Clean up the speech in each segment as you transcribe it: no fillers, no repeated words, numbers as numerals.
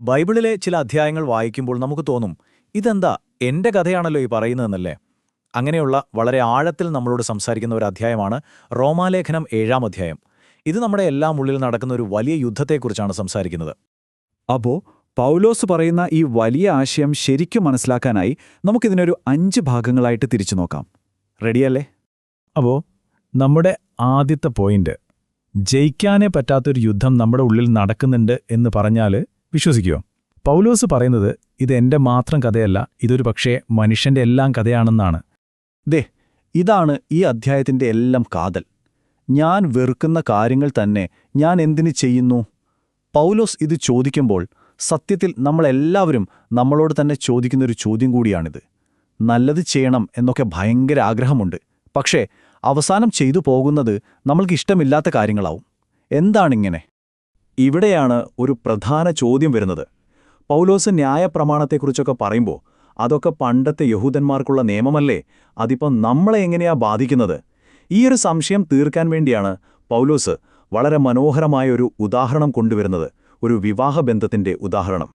ബൈബിളിലെ ചില അധ്യായങ്ങൾ വായിക്കുമ്പോൾ നമുക്ക് തോന്നും, ഇതെന്താ എന്റെ കഥയാണല്ലോ ഈ പറയുന്നതെന്നല്ലേ. അങ്ങനെയുള്ള വളരെ ആഴത്തിൽ നമ്മളോട് സംസാരിക്കുന്ന ഒരു അധ്യായമാണ് റോമാലേഖനം 7-ാം അധ്യായം. ഇത് നമ്മുടെ എല്ലാം ഉള്ളിൽ നടക്കുന്ന ഒരു വലിയ യുദ്ധത്തെക്കുറിച്ചാണ് സംസാരിക്കുന്നത്. അപ്പോ പൗലോസ് പറയുന്ന ഈ വലിയ ആശയം ശരിക്കും മനസ്സിലാക്കാനായി നമുക്കിതിനൊരു 5 ഭാഗങ്ങളായിട്ട് തിരിച്ചു നോക്കാം. റെഡിയല്ലേ? അപ്പോൾ നമ്മുടെ ആദ്യത്തെ പോയിന്റ്, ജയിക്കാനേ പറ്റാത്തൊരു യുദ്ധം നമ്മുടെ ഉള്ളിൽ നടക്കുന്നുണ്ട് എന്ന് പറഞ്ഞാൽ വിശ്വസിക്കുമോ? പൗലോസ് പറയുന്നത് ഇത് എൻ്റെ മാത്രം കഥയല്ല, ഇതൊരു പക്ഷേ മനുഷ്യന്റെ എല്ലാം കഥയാണെന്നാണ്. ഇതാണ് ഈ അധ്യായത്തിന്റെ എല്ലാം കാതൽ. ഞാൻ വെറുക്കുന്ന കാര്യങ്ങൾ തന്നെ ഞാൻ എന്തിനു ചെയ്യുന്നു? പൗലോസ് ഇത് ചോദിക്കുമ്പോൾ സത്യത്തിൽ നമ്മളെല്ലാവരും നമ്മളോട് തന്നെ ചോദിക്കുന്നൊരു ചോദ്യം കൂടിയാണിത്. നല്ലത് ചെയ്യണം എന്നൊക്കെ ഭയങ്കര ആഗ്രഹമുണ്ട്, പക്ഷേ അവസാനം ചെയ്തു പോകുന്നത് നമ്മൾക്ക് ഇഷ്ടമില്ലാത്ത കാര്യങ്ങളാവും. എന്താണിങ്ങനെ? ഇവിടെയാണ് ഒരു പ്രധാന ചോദ്യം വരുന്നത്. പൗലോസ് ന്യായപ്രമാണത്തെക്കുറിച്ചൊക്കെ പറയുമ്പോൾ അതൊക്കെ പണ്ടത്തെ യഹൂദന്മാർക്കുള്ള നിയമമല്ലേ, അതിപ്പം നമ്മളെ എങ്ങനെയാ ബാധിക്കുന്നത്? ഈയൊരു സംശയം തീർക്കാൻ വേണ്ടിയാണ് പൗലോസ് വളരെ മനോഹരമായ ഒരു ഉദാഹരണം കൊണ്ടുവരുന്നത്, ഒരു വിവാഹബന്ധത്തിന്റെ ഉദാഹരണം.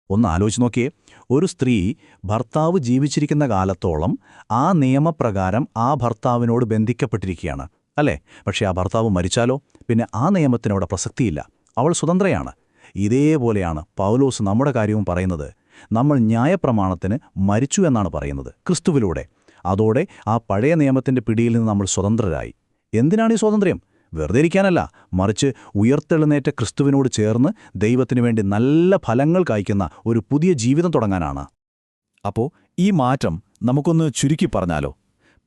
ഒന്ന് ആലോചിച്ച് നോക്കിയേ. ഒരു സ്ത്രീ ഭർത്താവ് ജീവിച്ചിരിക്കുന്ന കാലത്തോളം ആ നിയമപ്രകാരം ആ ഭർത്താവിനോട് ബന്ധിക്കപ്പെട്ടിരിക്കുകയാണ്, അല്ലേ? പക്ഷേ ആ ഭർത്താവ് മരിച്ചാലോ? പിന്നെ ആ നിയമത്തിനവിടെ പ്രസക്തിയില്ല, അവൾ സ്വതന്ത്രയാണ്. ഇതേപോലെയാണ് പൗലോസ് നമ്മുടെ കാര്യവും പറയുന്നത്. നമ്മൾ ന്യായപ്രമാണത്തിന് മരിച്ചു എന്നാണ് പറയുന്നത്, ക്രിസ്തുവിലൂടെ. അതോടെ ആ പഴയ നിയമത്തിന്റെ പിടിയിൽ നിന്ന് നമ്മൾ സ്വതന്ത്രരായി. എന്തിനാണ് ഈ സ്വാതന്ത്ര്യം? വെറുതെ ഇരിക്കാനല്ല, മറിച്ച് ഉയർത്തെഴുന്നേറ്റ ക്രിസ്തുവിനോട് ചേർന്ന് ദൈവത്തിനു വേണ്ടി നല്ല ഫലങ്ങൾ കായ്ക്കുന്ന ഒരു പുതിയ ജീവിതം തുടങ്ങാനാണ്. അപ്പോൾ ഈ മാറ്റം നമുക്കൊന്ന് ചുരുക്കി പറഞ്ഞാലോ?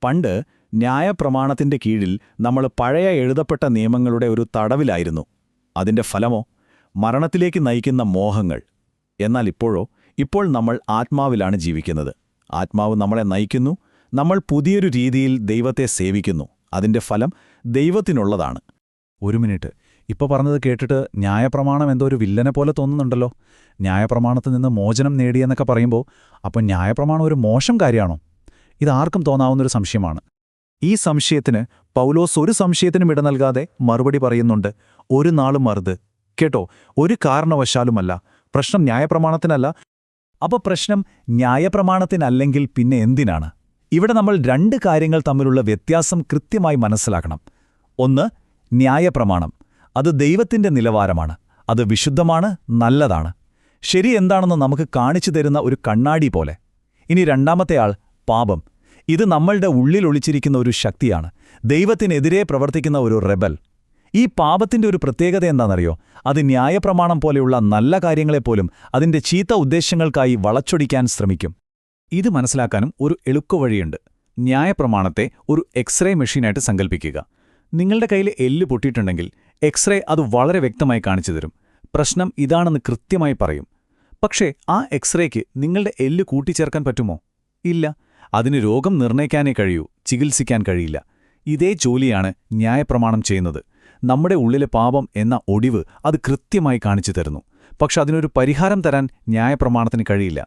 പണ്ട് ന്യായപ്രമാണത്തിന്റെ കീഴിൽ നമ്മൾ പഴയ എഴുതപ്പെട്ട നിയമങ്ങളുടെ ഒരു തടവിലായിരുന്നു. അതിന്റെ ഫലമോ മരണത്തിലേക്ക് നയിക്കുന്ന മോഹങ്ങൾ. എന്നാൽ ഇപ്പോൾ നമ്മൾ ആത്മാവിലാണ് ജീവിക്കുന്നത്. ആത്മാവ് നമ്മളെ നയിക്കുന്നു, നമ്മൾ പുതിയൊരു രീതിയിൽ ദൈവത്തെ സേവിക്കുന്നു. അതിന്റെ ഫലം ദൈവത്തിനുള്ളതാണ്. ഒരു മിനിറ്റ്, ഇപ്പോൾ പറഞ്ഞത് കേട്ടിട്ട് ന്യായപ്രമാണം എന്തോ ഒരു വില്ലനെ പോലെ തോന്നുന്നുണ്ടല്ലോ. ന്യായപ്രമാണത്തിൽ നിന്ന് മോചനം നേടിയെന്നൊക്കെ പറയുമ്പോൾ അപ്പം ന്യായപ്രമാണം ഒരു മോശം കാര്യമാണോ? ഇതാർക്കും തോന്നാവുന്നൊരു സംശയമാണ്. ഈ സംശയത്തിന് പൗലോസ് ഒരു സംശയത്തിനും ഇട നൽകാതെ മറുപടി പറയുന്നുണ്ട്. ഒരു നാളും മറുത് കേട്ടോ, ഒരു കാരണവശാലുമല്ല. പ്രശ്നം ന്യായപ്രമാണത്തിനല്ല. അപ്പോൾ പ്രശ്നം ന്യായപ്രമാണത്തിനല്ലെങ്കിൽ പിന്നെ എന്തിനാണ്? ഇവിടെ നമ്മൾ 2 കാര്യങ്ങൾ തമ്മിലുള്ള വ്യത്യാസം കൃത്യമായി മനസ്സിലാക്കണം. ഒന്ന്, ന്യായപ്രമാണം. അത് ദൈവത്തിന്റെ നിലവാരമാണ്, അത് വിശുദ്ധമാണ്, നല്ലതാണ്. ശരി എന്താണെന്ന് നമുക്ക് കാണിച്ചു തരുന്ന ഒരു കണ്ണാടി പോലെ. ഇനി രണ്ടാമത്തെയാൾ പാപം. ഇത് നമ്മളുടെ ഉള്ളിൽ ഒളിച്ചിരിക്കുന്ന ഒരു ശക്തിയാണ്, ദൈവത്തിനെതിരെ പ്രവർത്തിക്കുന്ന ഒരു റെബൽ. ഈ പാപത്തിന്റെ ഒരു പ്രത്യേകത എന്താണെന്നറിയോ? അത് ന്യായപ്രമാണം പോലെയുള്ള നല്ല കാര്യങ്ങളെപ്പോലും അതിന്റെ ചീത്ത ഉദ്ദേശ്യങ്ങൾക്കായി വളച്ചൊടിക്കാൻ ശ്രമിക്കും. ഇത് മനസ്സിലാക്കാനും ഒരു എളുപ്പവഴിയുണ്ട്. ന്യായപ്രമാണത്തെ ഒരു എക്സ്റേ മെഷീനായിട്ട് സങ്കല്പിക്കുക. നിങ്ങളുടെ കയ്യിൽ എല്ല് പൊട്ടിയിട്ടുണ്ടെങ്കിൽ എക്സ്റേ അത് വളരെ വ്യക്തമായി കാണിച്ചു തരും. പ്രശ്നം ഇതാണെന്ന് കൃത്യമായി പറയും. പക്ഷേ ആ എക്സ്റേക്ക് നിങ്ങളുടെ എല്ല് കൂട്ടിച്ചേർക്കാൻ പറ്റുമോ? ഇല്ല. അതിന് രോഗം നിർണ്ണയിക്കാനേ കഴിയൂ, ചികിത്സിക്കാൻ കഴിയില്ല. ഇതേ ജോലിയാണ് ന്യായപ്രമാണം ചെയ്യുന്നത്. നമ്മുടെ ഉള്ളിലെ പാപം എന്ന ഒടിവ് അത് കൃത്യമായി കാണിച്ചു തരുന്നു. പക്ഷെ അതിനൊരു പരിഹാരം തരാൻ ന്യായപ്രമാണത്തിന് കഴിയില്ല.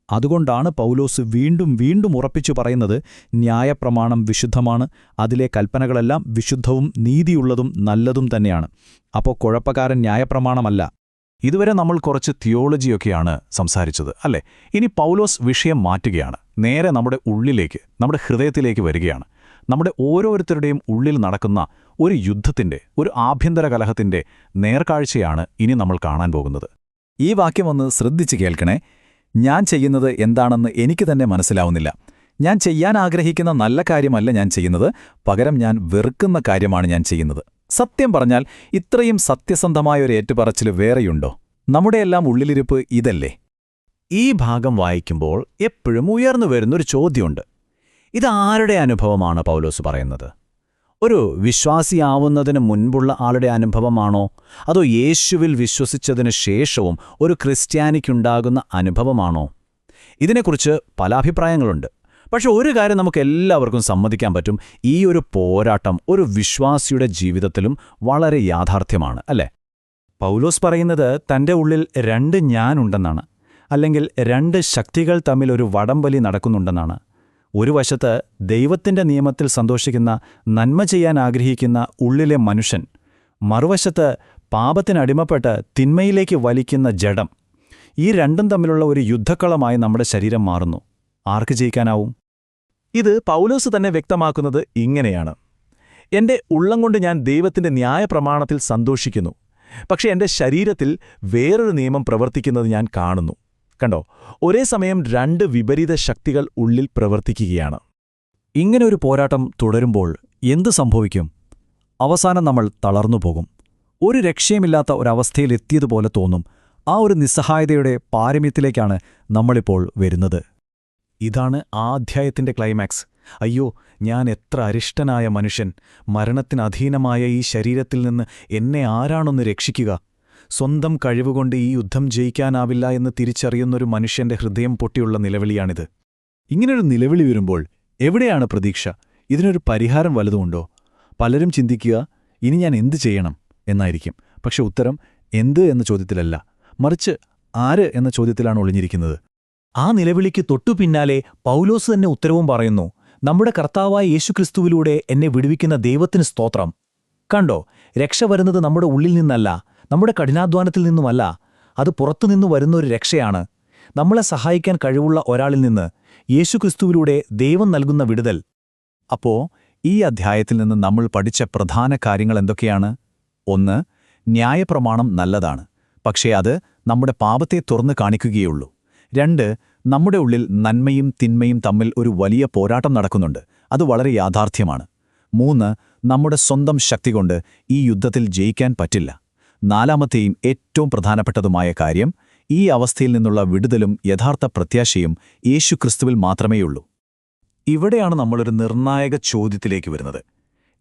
അതുകൊണ്ടാണ് പൗലോസ് വീണ്ടും വീണ്ടും ഉറപ്പിച്ചു പറയുന്നത്, ന്യായപ്രമാണം വിശുദ്ധമാണ്, അതിലെ കൽപ്പനകളെല്ലാം വിശുദ്ധവും നീതിയുള്ളതും നല്ലതും തന്നെയാണ്. അപ്പോൾ കുഴപ്പക്കാരൻ ന്യായപ്രമാണമല്ല. ഇതുവരെ നമ്മൾ കുറച്ച് തിയോളജിയൊക്കെയാണ് സംസാരിച്ചത്, അല്ലേ? ഇനി പൗലോസ് വിഷയം മാറ്റുകയാണ്. നേരെ നമ്മുടെ ഉള്ളിലേക്ക്, നമ്മുടെ ഹൃദയത്തിലേക്ക് വരികയാണ്. നമ്മുടെ ഓരോരുത്തരുടെയും ഉള്ളിൽ നടക്കുന്ന ഒരു യുദ്ധത്തിന്റെ, ഒരു ആഭ്യന്തര കലഹത്തിന്റെ നേർക്കാഴ്ചയാണ് ഇനി നമ്മൾ കാണാൻ പോകുന്നത്. ഈ വാക്യമൊന്ന് ശ്രദ്ധിച്ച് കേൾക്കണേ. ഞാൻ ചെയ്യുന്നത് എന്താണെന്ന് എനിക്ക് തന്നെ മനസ്സിലാവുന്നില്ല. ഞാൻ ചെയ്യാൻ ആഗ്രഹിക്കുന്ന നല്ല കാര്യമല്ല ഞാൻ ചെയ്യുന്നത്, പകരം ഞാൻ വെറുക്കുന്ന കാര്യമാണ് ഞാൻ ചെയ്യുന്നത്. സത്യം പറഞ്ഞാൽ ഇത്രയും സത്യസന്ധമായൊരു ഏറ്റുപറച്ചിൽ വേറെയുണ്ടോ? നമ്മുടെയെല്ലാം ഉള്ളിലിരിപ്പ് ഇതല്ലേ? ഈ ഭാഗം വായിക്കുമ്പോൾ എപ്പോഴും ഉയർന്നു വരുന്നൊരു ചോദ്യമുണ്ട്. ഇതാരുടെ അനുഭവമാണ് പൗലോസ് പറയുന്നത്? ഒരു വിശ്വാസിയാവുന്നതിന് മുൻപുള്ള ആളുടെ അനുഭവമാണോ? അതോ യേശുവിൽ വിശ്വസിച്ചതിനു ശേഷവും ഒരു ക്രിസ്ത്യാനിക്കുണ്ടാകുന്ന അനുഭവമാണോ? ഇതിനെക്കുറിച്ച് പല അഭിപ്രായങ്ങളുണ്ട്. പക്ഷെ ഒരു കാര്യം നമുക്ക് എല്ലാവർക്കും സമ്മതിക്കാൻ പറ്റും, ഈ ഒരു പോരാട്ടം ഒരു വിശ്വാസിയുടെ ജീവിതത്തിലും വളരെ യാഥാർത്ഥ്യമാണ്, അല്ലേ? പൗലോസ് പറയുന്നത് തന്റെ ഉള്ളിൽ 2 ഞാനുണ്ടെന്നാണ്, അല്ലെങ്കിൽ 2 ശക്തികൾ തമ്മിൽ ഒരു വടംവലി നടക്കുന്നുണ്ടെന്നാണ്. ഒരു വശത്ത് ദൈവത്തിന്റെ നിയമത്തിൽ സന്തോഷിക്കുന്ന, നന്മ ചെയ്യാൻ ആഗ്രഹിക്കുന്ന ഉള്ളിലെ മനുഷ്യൻ, മറുവശത്ത് പാപത്തിനടിമപ്പെട്ട് തിന്മയിലേക്ക് വലിക്കുന്ന ജഡം. ഈ രണ്ടും തമ്മിലുള്ള ഒരു യുദ്ധക്കളമായി നമ്മുടെ ശരീരം മാറുന്നു. ആർക്ക് ജയിക്കാനാവും? ഇത് പൗലോസ് തന്നെ വ്യക്തമാക്കുന്നത് ഇങ്ങനെയാണ്: എന്റെ ഉള്ളം കൊണ്ട് ഞാൻ ദൈവത്തിന്റെ ന്യായപ്രമാണത്തിൽ സന്തോഷിക്കുന്നു, പക്ഷെ എന്റെ ശരീരത്തിൽ വേറൊരു നിയമം പ്രവർത്തിക്കുന്നത് ഞാൻ കാണുന്നു. കണ്ടോ, ഒരേ സമയം രണ്ട് വിപരീത ശക്തികൾ ഉള്ളിൽ പ്രവർത്തിക്കുകയാണ്. ഇങ്ങനെ ഒരു പോരാട്ടം തുടരുമ്പോൾ എന്തു സംഭവിക്കും? അവസാനം നമ്മൾ തളർന്നുപോകും. ഒരു രക്ഷയുമില്ലാത്ത ഒരവസ്ഥയിലെത്തിയതുപോലെ തോന്നും. ആ ഒരു നിസ്സഹായതയുടെ പാരമ്യത്തിലേക്കാണ് നമ്മളിപ്പോൾ വരുന്നത്. ഇതാണ് ആ അധ്യായത്തിന്റെ ക്ലൈമാക്സ്. അയ്യോ, ഞാൻ എത്ര അരിഷ്ടനായ മനുഷ്യൻ! മരണത്തിനധീനമായ ഈ ശരീരത്തിൽ നിന്ന് എന്നെ ആരാണൊന്ന് രക്ഷിക്കുക? സ്വന്തം കഴിവുകൊണ്ട് ഈ യുദ്ധം ജയിക്കാനാവില്ല എന്ന് തിരിച്ചറിയുന്നൊരു മനുഷ്യന്റെ ഹൃദയം പൊട്ടിയുള്ള നിലവിളിയാണിത്. ഇങ്ങനൊരു നിലവിളി വരുമ്പോൾ എവിടെയാണ് പ്രതീക്ഷ? ഇതിനൊരു പരിഹാരം വലുതുമുണ്ടോ? പലരും ചിന്തിക്കുക, ഇനി ഞാൻ എന്തു ചെയ്യണം എന്നായിരിക്കും. പക്ഷെ ഉത്തരം എന്ത് എന്ന ചോദ്യത്തിലല്ല, മറിച്ച് ആര് എന്ന ചോദ്യത്തിലാണ് ഒളിഞ്ഞിരിക്കുന്നത്. ആ നിലവിളിക്ക് തൊട്ടുപിന്നാലെ പൗലോസ് തന്നെ ഉത്തരവും പറയുന്നു: നമ്മുടെ കർത്താവായ യേശുക്രിസ്തുവിലൂടെ എന്നെ വിടുവിക്കുന്ന ദൈവത്തിന് സ്തോത്രം. കണ്ടോ, രക്ഷ വരുന്നത് നമ്മുടെ ഉള്ളിൽ നിന്നല്ല, നമ്മുടെ കഠിനാധ്വാനത്തിൽ നിന്നുമല്ല. അത് പുറത്തുനിന്നു വരുന്നൊരു രക്ഷയാണ്. നമ്മളെ സഹായിക്കാൻ കഴിവുള്ള ഒരാളിൽ നിന്ന്, യേശുക്രിസ്തുവിലൂടെ ദൈവം നൽകുന്ന വിടുതൽ. അപ്പോ ഈ അധ്യായത്തിൽ നിന്ന് നമ്മൾ പഠിച്ച പ്രധാന കാര്യങ്ങൾ എന്തൊക്കെയാണ്? 1. ന്യായപ്രമാണം നല്ലതാണ്, പക്ഷേ അത് നമ്മുടെ പാപത്തെ തുറന്നു കാണിക്കുകയുള്ളൂ. 2. നമ്മുടെ ഉള്ളിൽ നന്മയും തിന്മയും തമ്മിൽ ഒരു വലിയ പോരാട്ടം നടക്കുന്നുണ്ട്. അത് വളരെ യാഥാർത്ഥ്യമാണ്. 3. നമ്മുടെ സ്വന്തം ശക്തി കൊണ്ട് ഈ യുദ്ധത്തിൽ ജയിക്കാൻ പറ്റില്ല. 4. ഏറ്റവും പ്രധാനപ്പെട്ടതുമായ കാര്യം, ഈ അവസ്ഥയിൽ നിന്നുള്ള വിടുതലും യഥാർത്ഥ പ്രത്യാശയും യേശുക്രിസ്തുവിൽ മാത്രമേയുള്ളൂ. ഇവിടെയാണ് നമ്മളൊരു നിർണായക ചോദ്യത്തിലേക്ക് വരുന്നത്.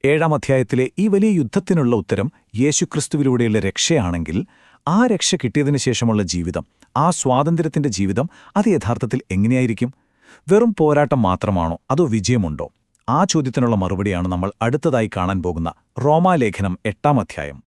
7-ാം അധ്യായത്തിലെ ഈ വലിയ യുദ്ധത്തിനുള്ള ഉത്തരം യേശുക്രിസ്തുവിലൂടെയുള്ള രക്ഷയാണെങ്കിൽ, ആ രക്ഷ കിട്ടിയതിനു ശേഷമുള്ള ജീവിതം, ആ സ്വാതന്ത്ര്യത്തിന്റെ ജീവിതം, അത് യഥാർത്ഥത്തിൽ എങ്ങനെയായിരിക്കും? വെറും പോരാട്ടം മാത്രമാണോ, അതോ വിജയമുണ്ടോ? ആ ചോദ്യത്തിനുള്ള മറുപടിയാണ് നമ്മൾ അടുത്തതായി കാണാൻ പോകുന്ന റോമാലേഖനം 8-ാം അധ്യായം.